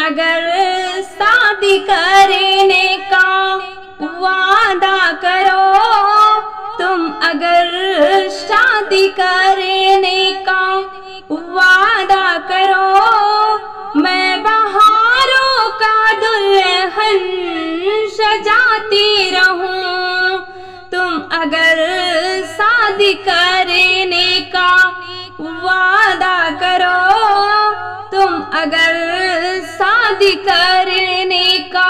اگر شادی کرنے کا وعدہ کرو، تم اگر شادی کرنے کا وعدہ کرو، میں بہاروں کا دلہن سجاتی رہوں۔ تم اگر شادی کرنے کا وعدہ کرو، تم اگر شادی کرنے کا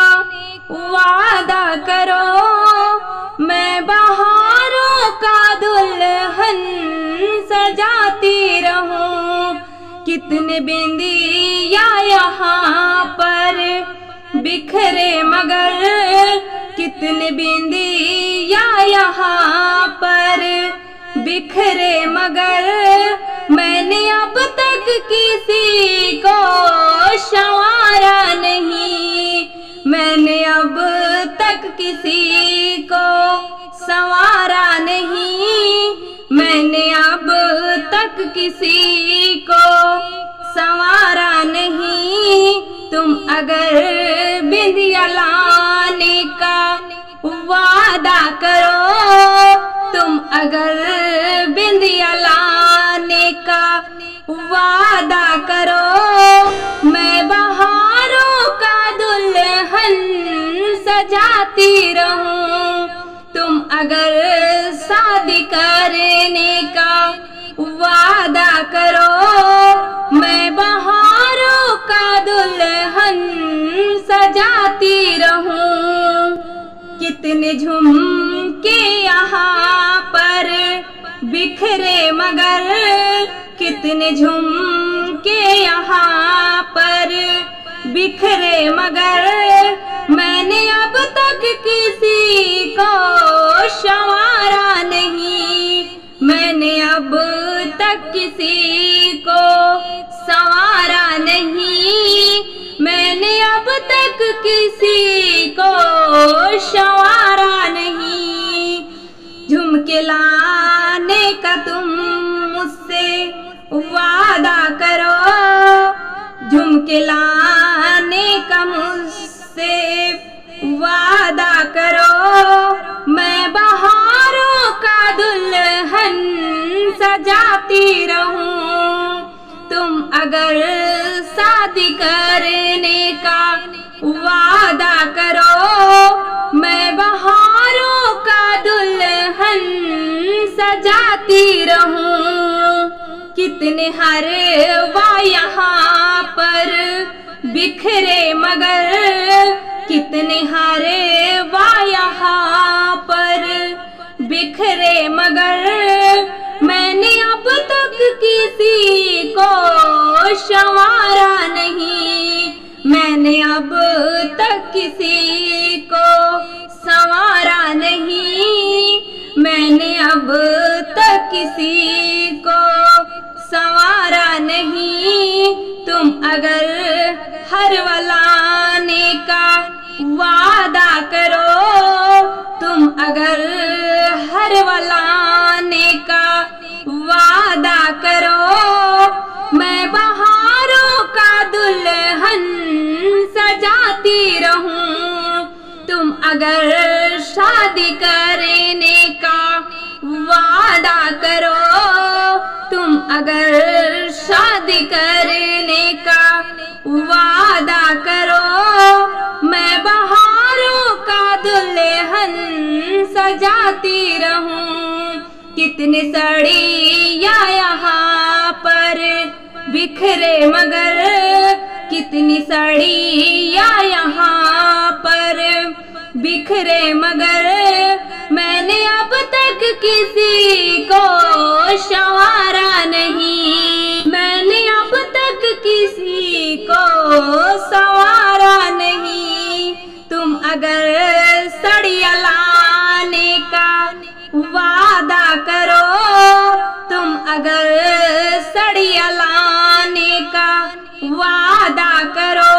وعدہ کرو، میں بہاروں کا دلہن سجاتی رہوں۔ کتنے بندیا یہاں پر بکھرے مگر، کتنے بندیا یہاں پر بکھرے مگر، میں نے اب تک کسی کو سنوارا نہیں، میں نے اب تک کسی کو سنوارا نہیں، میں نے اب تک کسی کو سنوارا نہیں۔ تم اگر بندیا لانے کا وعدہ کرو، تم اگر بندیا لانے کا وعدہ کرو، میں بہاروں کا دلہن سجاتی رہوں۔ تم اگر شادی کرنے کا وعدہ کرو، میں بہاروں کا دلہن سجاتی رہوں۔ کتنے جھمکے یہاں پر بکھرے مگر، کتنے جھمکے یہاں پر بکھرے مگر، میں نے اب تک کسی کو سنوارا نہیں، میں نے اب تک کسی کو سنوارا نہیں، میں نے اب تک کسی کو سنوارا نہیں۔ جھمکے لانے کا تم مجھ سے وعدہ کرو، جھمکے لانے کا مجھ سے وعدہ کرو، میں بہاروں کا دلہن سجاتی رہوں۔ تم اگر شادی کرنے کا وعدہ کرو، میں بہاروں کا دلہن سجاتی رہوں۔ کتنے حروا یہاں پر بکھرے مگر، کتنے حروا یہاں پر بکھرے مگر، میں نے اب تک کسی کو سنوارا نہیں، میں نے اب تک کسی کو سنوارا نہیں، میں نے اب تک کسی کو سنوارا نہیں۔ تم اگر حروا لانے کا وعدہ کرو، تم اگر حروا لانے کا وعدہ کرو، میں بہاروں کا دلہن سجاتی رہوں۔ تم اگر شادی کرنے کا وعدہ کرو، تم اگر شادی کرنے کا وعدہ کرو، میں بہاروں کا دلہن سجاتی رہوں۔ کتنے سڑیا یہاں پر بکھرے مگر، کتنی سڑیا یہاں پر بکھرے مگر، میں نے اب تک کسی کو سنوارا نہیں، میں نے اب تک کسی کو سنوارا نہیں۔ تم اگر سڑیا لانے کا وعدہ کرو، تم اگر سڑیا لانے کا وعدہ کرو،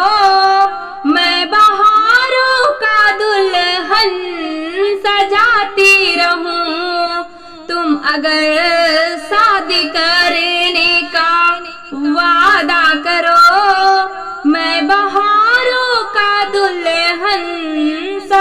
میں بہاروں کا دلہن سجاتی رہوں۔ تم اگر شادی کرنے کا وعدہ کرو، میں بہار